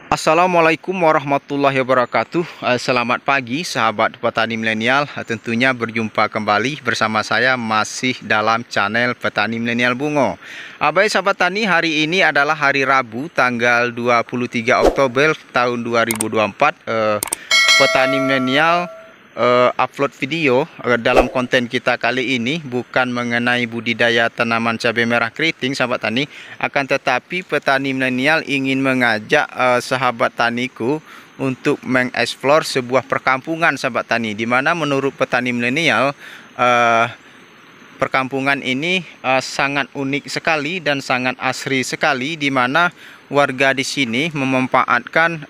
Assalamualaikum warahmatullahi wabarakatuh. Selamat pagi sahabat petani milenial. Tentunya berjumpa kembali bersama saya masih dalam channel Petani Milenial Bungo. Baik sahabat tani, hari ini adalah hari Rabu tanggal 23 Oktober tahun 2024. Petani milenial upload video dalam konten kita kali ini bukan mengenai budidaya tanaman cabai merah keriting sahabat tani, akan tetapi petani milenial ingin mengajak sahabat taniku untuk mengeksplor sebuah perkampungan sahabat tani, di mana menurut petani milenial perkampungan ini sangat unik sekali dan sangat asri sekali, di mana warga di sini memanfaatkan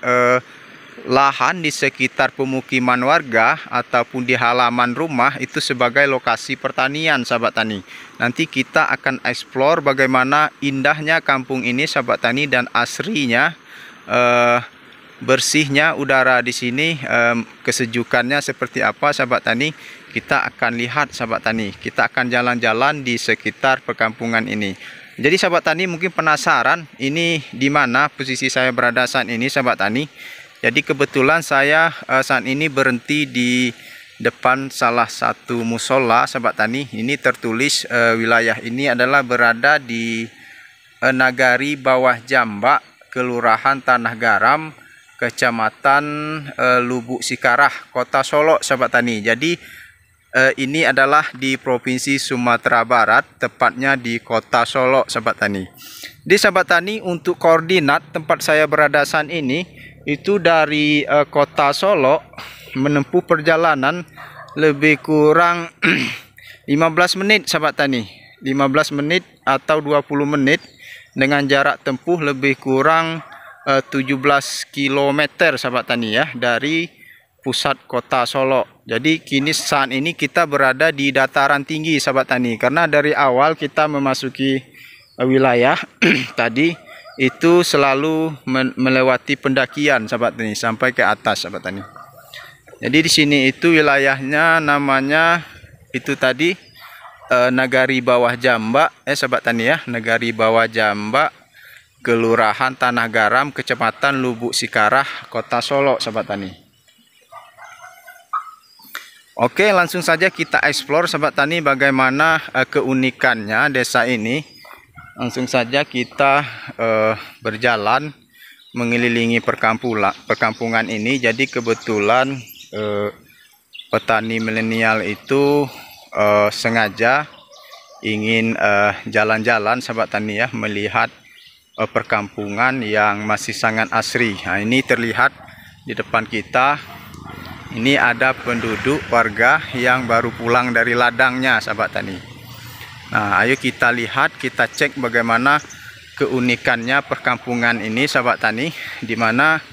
lahan di sekitar pemukiman warga ataupun di halaman rumah itu sebagai lokasi pertanian sahabat tani. Nanti kita akan eksplor bagaimana indahnya kampung ini sahabat tani dan asrinya, bersihnya udara di sini, kesejukannya seperti apa sahabat tani. Kita akan lihat sahabat tani, kita akan jalan-jalan di sekitar perkampungan ini. Jadi sahabat tani mungkin penasaran ini di mana posisi saya berada saat ini sahabat tani. Jadi kebetulan saya saat ini berhenti di depan salah satu musola sahabat tani. Ini tertulis wilayah ini adalah berada di Nagari Bawah Jambak, Kelurahan Tanah Garam, Kecamatan Lubuk Sikarah, Kota Solo sahabat tani. Jadi ini adalah di Provinsi Sumatera Barat, tepatnya di Kota Solo sahabat tani. Di sahabat tani, untuk koordinat tempat saya berada saat ini itu dari Kota Solo menempuh perjalanan lebih kurang 15 menit sahabat tani, 15 menit atau 20 menit dengan jarak tempuh lebih kurang 17 km sahabat tani ya, dari pusat Kota Solo. Jadi kini saat ini kita berada di dataran tinggi sahabat tani, karena dari awal kita memasuki wilayah tadi itu selalu melewati pendakian sahabat tani sampai ke atas sahabat tani. Jadi di sini itu wilayahnya namanya itu tadi Nagari Bawah Jambak sahabat tani ya, Nagari Bawah Jambak, Kelurahan Tanah Garam, Kecamatan Lubuk Sikarah, Kota Solo sahabat tani. Oke, langsung saja kita explore sahabat tani bagaimana keunikannya desa ini. Langsung saja kita berjalan mengelilingi perkampungan ini. Jadi kebetulan petani milenial itu sengaja ingin jalan-jalan sahabat tani ya, melihat perkampungan yang masih sangat asri. Nah, ini terlihat di depan kita. Ini ada penduduk warga yang baru pulang dari ladangnya sahabat tani. Nah, ayo kita lihat, kita cek bagaimana keunikannya perkampungan ini sahabat tani, di mana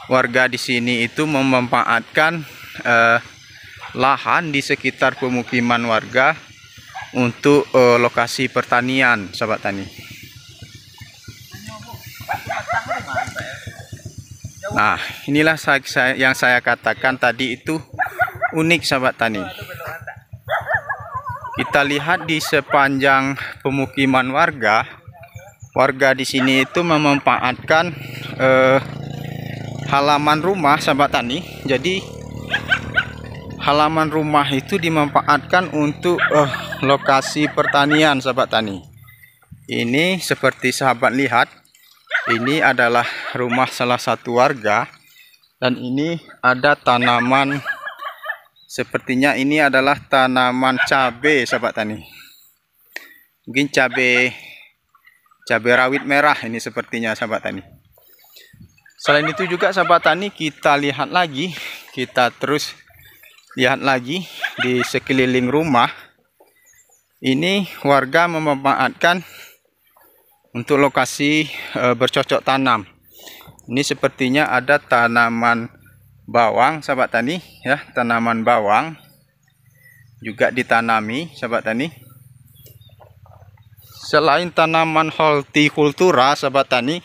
warga di sini itu memanfaatkan lahan di sekitar pemukiman warga untuk lokasi pertanian sahabat tani. Nah, inilah yang saya katakan tadi, itu unik sahabat tani. Kita lihat di sepanjang pemukiman warga di sini itu memanfaatkan halaman rumah sahabat tani. Jadi halaman rumah itu dimanfaatkan untuk lokasi pertanian sahabat tani. Ini seperti sahabat lihat, ini adalah rumah salah satu warga, dan ini ada tanaman. Sepertinya ini adalah tanaman cabai sahabat tani. Mungkin cabai rawit merah ini sepertinya sahabat tani. Selain itu juga sahabat tani, kita lihat lagi, kita terus lihat lagi di sekeliling rumah. Ini warga memanfaatkan untuk lokasi bercocok tanam. Ini sepertinya ada tanaman bawang sahabat tani ya, tanaman bawang juga ditanami sahabat tani. Selain tanaman hortikultura sahabat tani,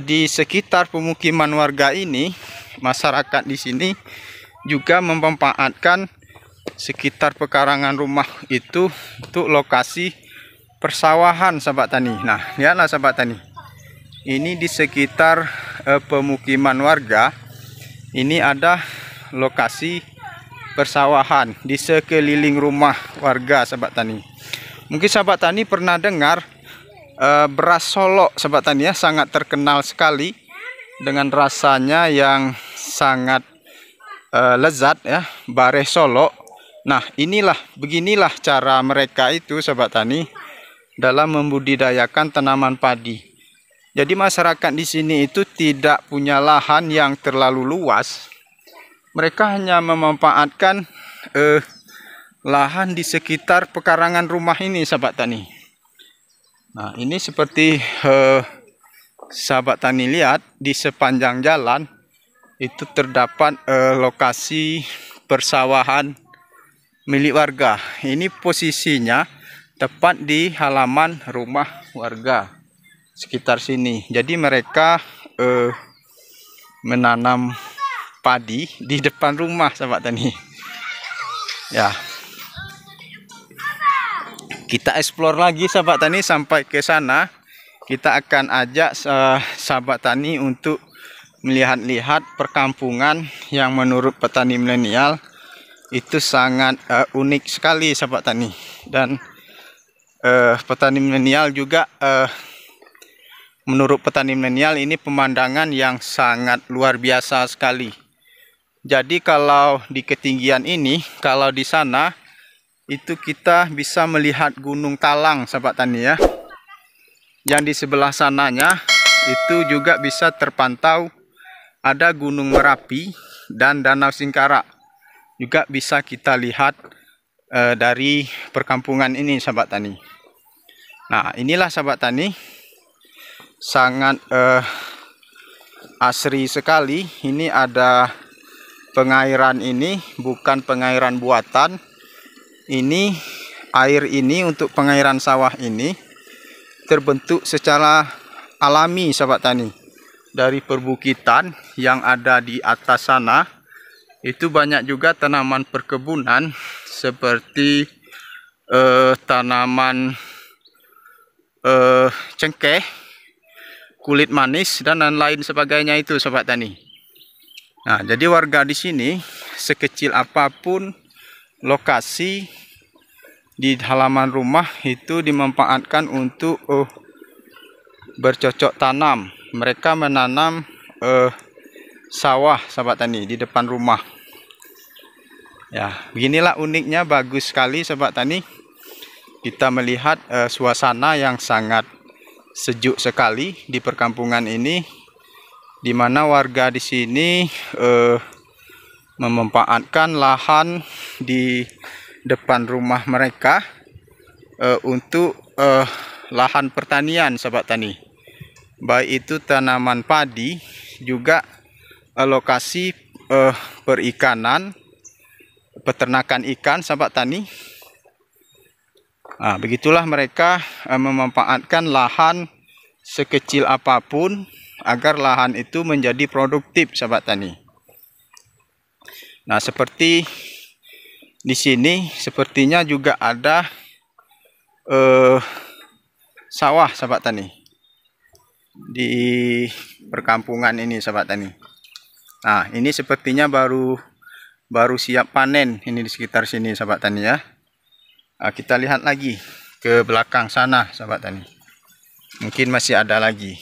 di sekitar pemukiman warga ini, masyarakat di sini juga memanfaatkan sekitar pekarangan rumah itu untuk lokasi persawahan sahabat tani. Nah, lihatlah sahabat tani, ini di sekitar pemukiman warga, ini ada lokasi persawahan di sekeliling rumah warga sahabat tani. Mungkin sahabat tani pernah dengar beras Solo sahabat tani ya, sangat terkenal sekali dengan rasanya yang sangat lezat ya, Bareh Solo. Nah, beginilah cara mereka itu sahabat tani dalam membudidayakan tanaman padi. Jadi masyarakat di sini itu tidak punya lahan yang terlalu luas. Mereka hanya memanfaatkan lahan di sekitar pekarangan rumah ini sahabat tani. Nah, ini seperti sahabat tani lihat di sepanjang jalan itu terdapat lokasi persawahan milik warga. Ini posisinya tepat di halaman rumah warga sekitar sini. Jadi mereka menanam padi di depan rumah sahabat tani. Ya. Kita explore lagi sahabat tani sampai ke sana. Kita akan ajak sahabat tani untuk melihat-lihat perkampungan yang menurut petani milenial itu sangat unik sekali sahabat tani. Dan petani milenial juga menurut petani milenial ini pemandangan yang sangat luar biasa sekali. Jadi kalau di ketinggian ini, kalau di sana itu kita bisa melihat Gunung Talang sahabat tani ya. Yang di sebelah sananya itu juga bisa terpantau ada Gunung Merapi dan Danau Singkarak. Juga bisa kita lihat dari perkampungan ini sahabat tani. Nah, inilah sahabat tani, sangat asri sekali. Ini ada pengairan, ini bukan pengairan buatan. Ini air ini untuk pengairan sawah ini terbentuk secara alami sahabat tani. Dari perbukitan yang ada di atas sana itu banyak juga tanaman perkebunan seperti tanaman cengkeh, kulit manis dan lain sebagainya itu sahabat tani. Nah, jadi warga di sini sekecil apapun lokasi di halaman rumah itu dimanfaatkan untuk bercocok tanam. Mereka menanam sawah sahabat tani di depan rumah. Ya, beginilah uniknya, bagus sekali sahabat tani. Kita melihat suasana yang sangat sejuk sekali di perkampungan ini, di mana warga di sini memanfaatkan lahan di depan rumah mereka untuk lahan pertanian sahabat tani. Baik itu tanaman padi, juga lokasi perikanan, peternakan ikan sahabat tani. Nah, begitulah mereka memanfaatkan lahan sekecil apapun agar lahan itu menjadi produktif sahabat tani. Nah, seperti di sini sepertinya juga ada sawah sahabat tani di perkampungan ini sahabat tani. Nah, ini sepertinya baru siap panen ini di sekitar sini sahabat tani ya. Nah, kita lihat lagi ke belakang sana sahabat tani. Mungkin masih ada lagi.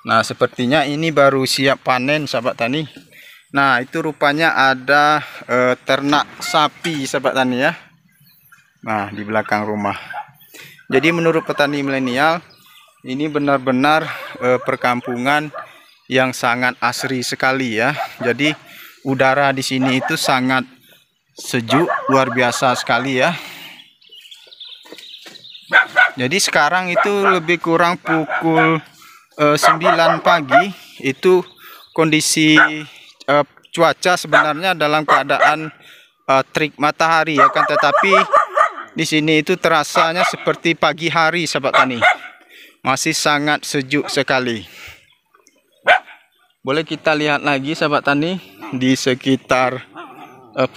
Nah, sepertinya ini baru siap panen sahabat tani. Nah, itu rupanya ada ternak sapi sahabat tani ya. Nah, di belakang rumah. Jadi menurut petani milenial ini benar-benar perkampungan yang sangat asri sekali ya. Jadi udara di sini itu sangat sejuk, luar biasa sekali ya. Jadi sekarang itu lebih kurang pukul 9 pagi. Itu kondisi cuaca sebenarnya dalam keadaan terik matahari ya kan, tetapi di sini itu terasanya seperti pagi hari sahabat tani. Masih sangat sejuk sekali. Boleh kita lihat lagi sahabat tani di sekitar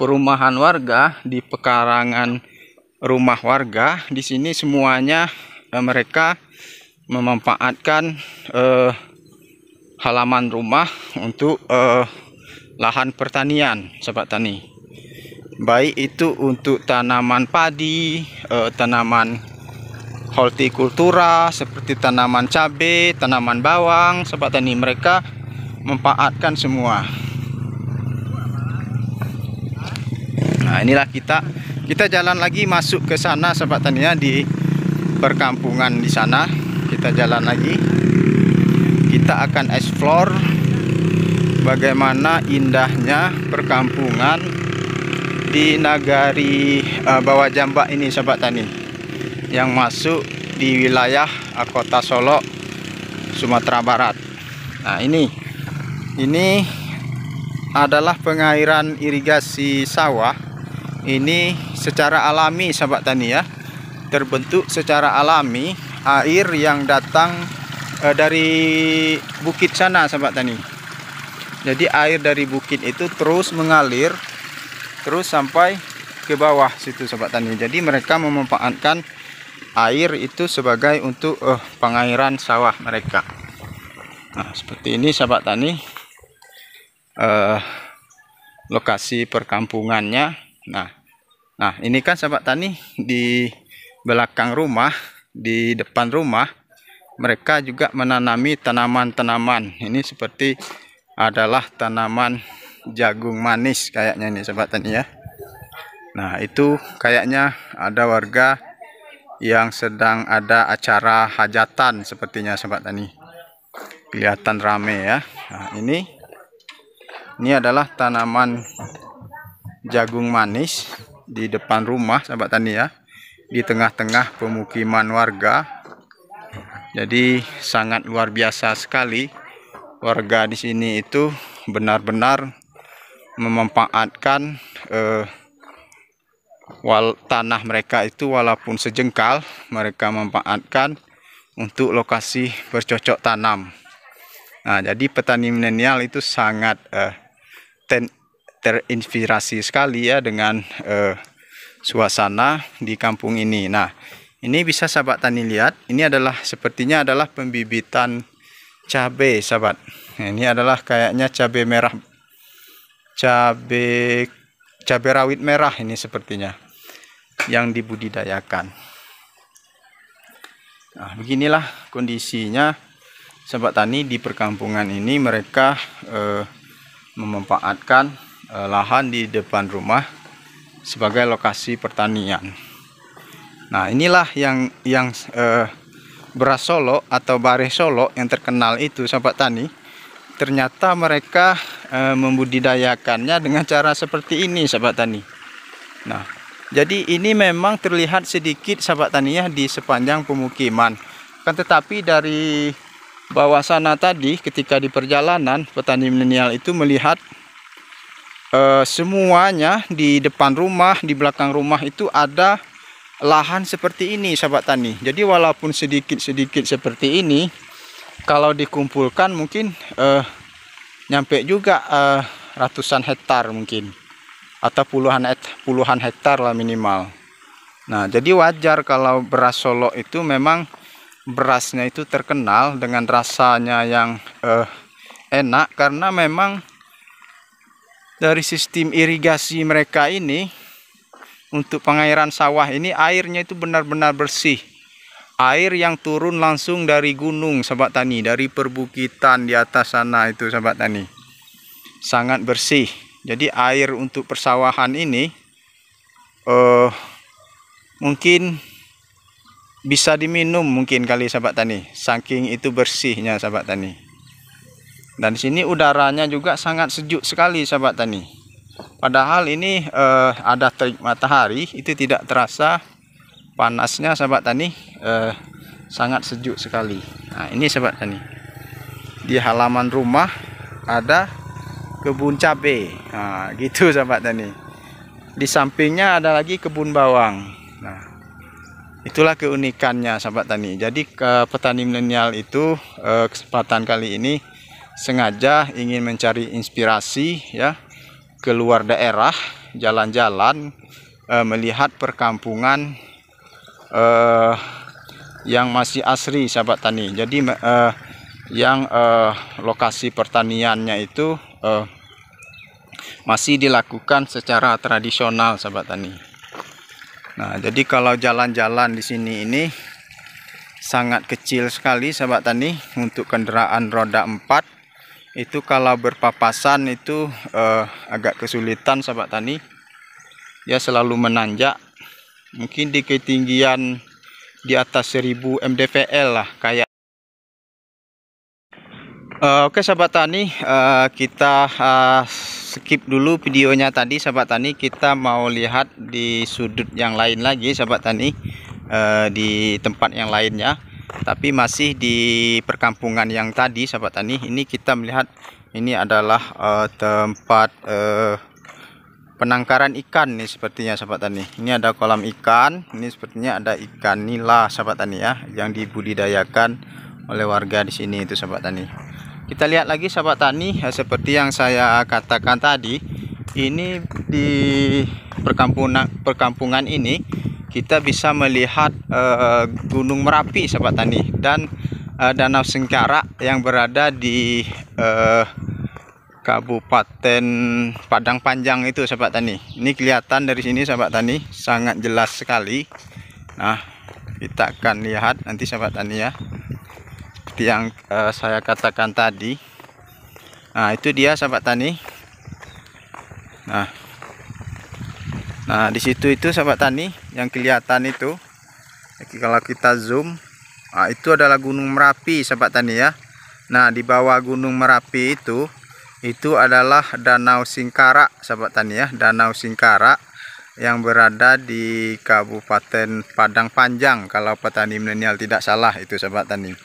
perumahan warga, di pekarangan rumah warga. Di sini semuanya mereka memanfaatkan halaman rumah untuk lahan pertanian sahabat tani. Baik itu untuk tanaman padi, tanaman hortikultura seperti tanaman cabai, tanaman bawang, sahabat tani, mereka memanfaatkan semua. Nah, inilah kita jalan lagi masuk ke sana sahabat tani ya, di perkampungan di sana. Kita jalan lagi. Kita akan explore bagaimana indahnya perkampungan di nagari Bawah Jambak ini sahabat tani, yang masuk di wilayah Kota Solo, Sumatera Barat. Nah, ini adalah pengairan irigasi sawah. Ini secara alami sahabat tani ya, terbentuk secara alami, air yang datang dari bukit sana sahabat tani. Jadi air dari bukit itu terus mengalir terus sampai ke bawah situ sahabat tani. Jadi mereka memanfaatkan air itu sebagai untuk pengairan sawah mereka. Nah, seperti ini sahabat tani lokasi perkampungannya. Nah, ini kan sahabat tani, di belakang rumah, di depan rumah mereka juga menanami tanaman-tanaman. Ini seperti adalah tanaman jagung manis kayaknya ini sahabat tani ya. Nah, itu kayaknya ada warga yang sedang ada acara hajatan sepertinya sahabat tani. Kelihatan rame ya. Nah, ini adalah tanaman jagung manis di depan rumah sahabat tani ya, di tengah-tengah pemukiman warga. Jadi sangat luar biasa sekali warga di sini itu benar-benar memanfaatkan tanah mereka itu, walaupun sejengkal mereka memanfaatkan untuk lokasi bercocok tanam. Nah, jadi petani milenial itu sangat terinspirasi sekali ya dengan suasana di kampung ini. Nah, ini bisa sahabat tani lihat, ini adalah sepertinya adalah pembibitan cabai sahabat. Nah, ini adalah kayaknya cabai merah, cabai rawit merah ini sepertinya yang dibudidayakan. Nah, beginilah kondisinya sahabat tani di perkampungan ini. Mereka memanfaatkan lahan di depan rumah sebagai lokasi pertanian. Nah, inilah yang beras Solo atau bare Solo yang terkenal itu sahabat tani. Ternyata mereka membudidayakannya dengan cara seperti ini sahabat tani. Nah, jadi ini memang terlihat sedikit sahabat tani ya di sepanjang pemukiman. Kan tetapi dari bawah sana tadi ketika di perjalanan, petani milenial itu melihat semuanya di depan rumah, di belakang rumah itu ada lahan seperti ini sahabat tani. Jadi walaupun sedikit-sedikit seperti ini, kalau dikumpulkan mungkin nyampe juga ratusan hektar mungkin, atau puluhan hektar lah minimal. Nah, jadi wajar kalau beras Solo itu memang berasnya itu terkenal dengan rasanya yang enak, karena memang dari sistem irigasi mereka ini untuk pengairan sawah ini, airnya itu benar-benar bersih. Air yang turun langsung dari gunung sahabat tani, dari perbukitan di atas sana itu sahabat tani. Sangat bersih. Jadi air untuk persawahan ini mungkin bisa diminum mungkin kali sahabat tani. Saking itu bersihnya sahabat tani. Dan di sini udaranya juga sangat sejuk sekali sahabat tani. Padahal ini ada terik matahari, itu tidak terasa panasnya sahabat tani, sangat sejuk sekali. Nah, ini sahabat tani, di halaman rumah ada kebun cabai. Nah, gitu sahabat tani. Di sampingnya ada lagi kebun bawang. Nah, itulah keunikannya sahabat tani. Jadi petani milenial itu kesempatan kali ini sengaja ingin mencari inspirasi ya, keluar daerah, jalan-jalan, melihat perkampungan yang masih asri sahabat tani. Jadi yang lokasi pertaniannya itu masih dilakukan secara tradisional, sahabat tani. Nah, jadi kalau jalan-jalan di sini ini sangat kecil sekali, sahabat tani, untuk kendaraan roda 4 itu kalau berpapasan itu agak kesulitan, sahabat tani. Dia selalu menanjak, mungkin di ketinggian di atas 1000 mdpl lah kayak. Oke sahabat tani, kita skip dulu videonya tadi, sahabat tani. Kita mau lihat di sudut yang lain lagi, sahabat tani, di tempat yang lainnya, tapi masih di perkampungan yang tadi, sahabat tani. Ini kita melihat ini adalah tempat penangkaran ikan nih sepertinya, sahabat tani. Ini ada kolam ikan, ini sepertinya ada ikan nila, sahabat tani ya, yang dibudidayakan oleh warga di sini itu, sahabat tani. Kita lihat lagi, sahabat tani, seperti yang saya katakan tadi, ini di perkampungan ini kita bisa melihat Gunung Merapi, sahabat tani, dan Danau Singkarak yang berada di Kabupaten Padang Panjang itu, sahabat tani. Ini kelihatan dari sini, sahabat tani, sangat jelas sekali. Nah, kita akan lihat nanti, sahabat tani ya, yang saya katakan tadi. Nah, itu dia, sahabat tani. Nah, di situ itu, sahabat tani, yang kelihatan itu, kalau kita zoom, nah, itu adalah Gunung Merapi, sahabat tani ya. Nah, di bawah Gunung Merapi itu adalah Danau Singkarak, sahabat tani ya, Danau Singkarak yang berada di Kabupaten Padang Panjang kalau petani milenial tidak salah itu, sahabat tani.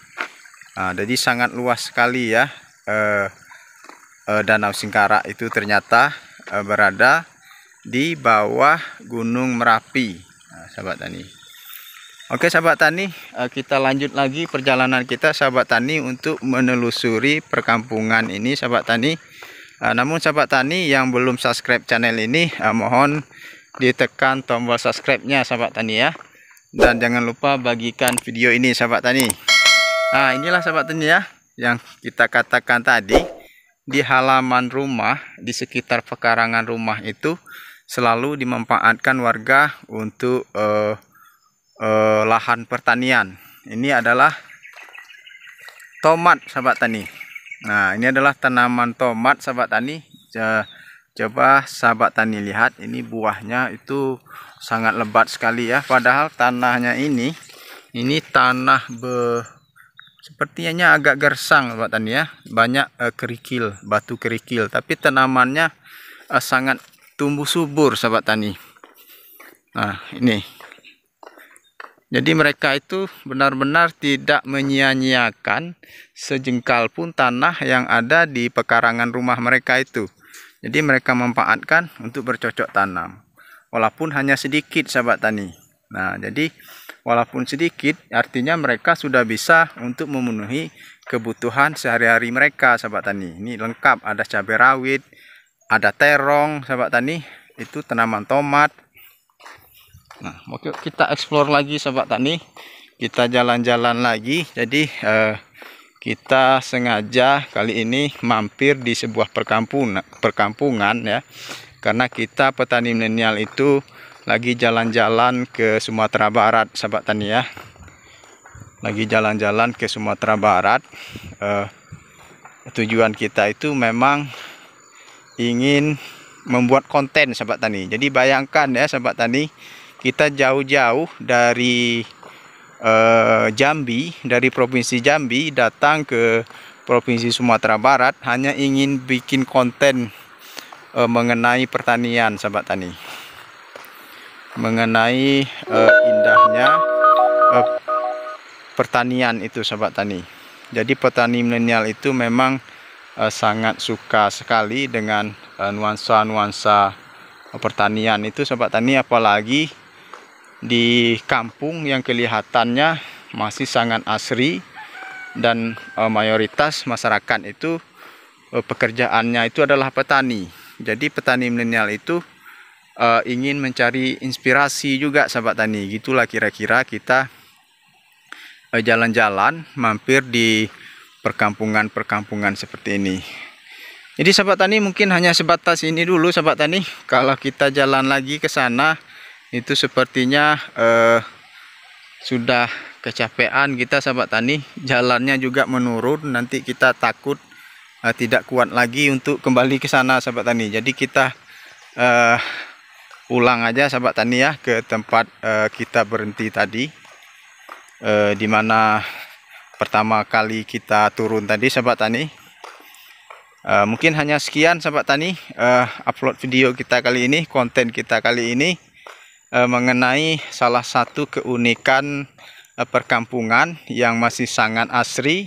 Nah, jadi sangat luas sekali ya, Danau Singkarak itu ternyata berada di bawah Gunung Merapi, nah, sahabat tani. Oke sahabat tani, kita lanjut lagi perjalanan kita, sahabat tani, untuk menelusuri perkampungan ini, sahabat tani. Namun sahabat tani yang belum subscribe channel ini, mohon ditekan tombol subscribe-nya, sahabat tani ya. Dan jangan lupa bagikan video ini, sahabat tani. Nah, inilah, sahabat tani ya, yang kita katakan tadi, di halaman rumah, di sekitar pekarangan rumah itu selalu dimanfaatkan warga untuk lahan pertanian. Ini adalah tomat, sahabat tani. Nah, ini adalah tanaman tomat, sahabat tani. Coba sahabat tani lihat, ini buahnya itu sangat lebat sekali ya. Padahal tanahnya ini tanah sepertinya agak gersang, sahabat tani ya. Banyak kerikil, batu kerikil, tapi tanamannya sangat tumbuh subur, sahabat tani. Nah, ini. Jadi mereka itu benar-benar tidak menyia-nyiakan sejengkal pun tanah yang ada di pekarangan rumah mereka itu. Jadi mereka memanfaatkan untuk bercocok tanam. Walaupun hanya sedikit, sahabat tani. Nah, jadi walaupun sedikit artinya mereka sudah bisa untuk memenuhi kebutuhan sehari-hari mereka, sahabat tani. Ini lengkap, ada cabai rawit, ada terong, sahabat tani. Itu tanaman tomat. Nah, oke, kita explore lagi, sahabat tani. Kita jalan-jalan lagi. Jadi kita sengaja kali ini mampir di sebuah perkampungan ya. Karena kita petani milenial itu lagi jalan-jalan ke Sumatera Barat, sahabat tani ya. Lagi jalan-jalan ke Sumatera Barat. Tujuan kita itu memang ingin membuat konten, sahabat tani. Jadi bayangkan ya, sahabat tani, kita jauh-jauh dari Jambi, dari provinsi Jambi datang ke provinsi Sumatera Barat hanya ingin bikin konten mengenai pertanian, sahabat tani. Mengenai indahnya pertanian itu, sahabat tani. Jadi petani milenial itu memang sangat suka sekali dengan nuansa-nuansa pertanian itu, sahabat tani, apalagi di kampung yang kelihatannya masih sangat asri dan mayoritas masyarakat itu pekerjaannya itu adalah petani. Jadi petani milenial itu ingin mencari inspirasi juga, sahabat tani. Gitulah kira-kira kita jalan-jalan mampir di perkampungan-perkampungan seperti ini. Jadi sahabat tani, mungkin hanya sebatas ini dulu sahabat tani. Kalau kita jalan lagi ke sana, itu sepertinya sudah kecapean kita sahabat tani. Jalannya juga menurun, nanti kita takut tidak kuat lagi untuk kembali ke sana sahabat tani. Jadi kita pulang aja sahabat tani ya, ke tempat kita berhenti tadi, di mana pertama kali kita turun tadi sahabat tani. Mungkin hanya sekian sahabat tani upload video kita kali ini, konten kita kali ini mengenai salah satu keunikan perkampungan yang masih sangat asri,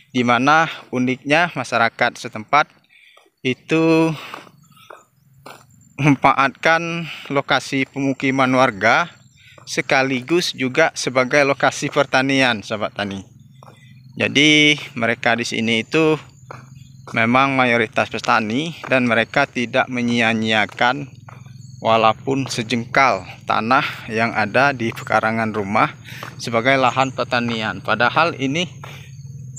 di mana uniknya masyarakat setempat itu memanfaatkan lokasi pemukiman warga sekaligus juga sebagai lokasi pertanian sahabat tani. Jadi mereka di sini itu memang mayoritas petani dan mereka tidak menyia-nyiakan walaupun sejengkal tanah yang ada di pekarangan rumah sebagai lahan pertanian. Padahal ini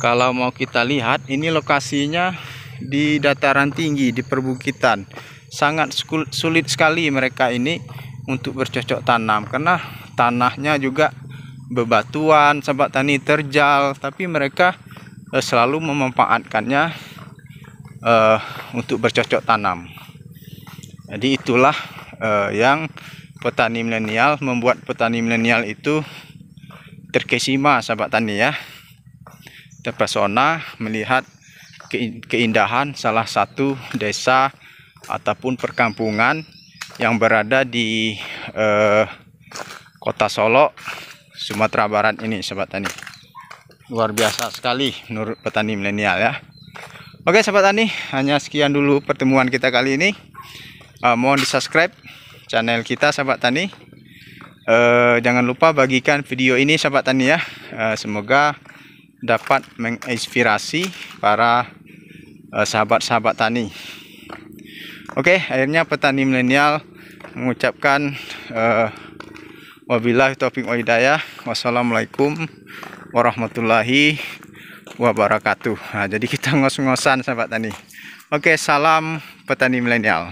kalau mau kita lihat, ini lokasinya di dataran tinggi, di perbukitan. Sangat sulit sekali mereka ini untuk bercocok tanam karena tanahnya juga bebatuan sahabat tani, terjal, tapi mereka selalu memanfaatkannya untuk bercocok tanam. Jadi itulah yang petani milenial membuat petani milenial itu terkesima sahabat tani ya, terpesona melihat keindahan salah satu desa ataupun perkampungan yang berada di Kota Solo, Sumatera Barat ini sahabat tani. Luar biasa sekali menurut petani milenial ya. Oke sahabat tani, hanya sekian dulu pertemuan kita kali ini. Mohon di subscribe channel kita sahabat tani. Jangan lupa bagikan video ini sahabat tani ya. Semoga dapat menginspirasi para sahabat-sahabat tani. Oke, akhirnya petani milenial mengucapkan wabillahi taufiq wal hidayah. Wassalamualaikum warahmatullahi wabarakatuh. Nah, jadi kita ngos-ngosan sahabat tani. Oke, salam petani milenial.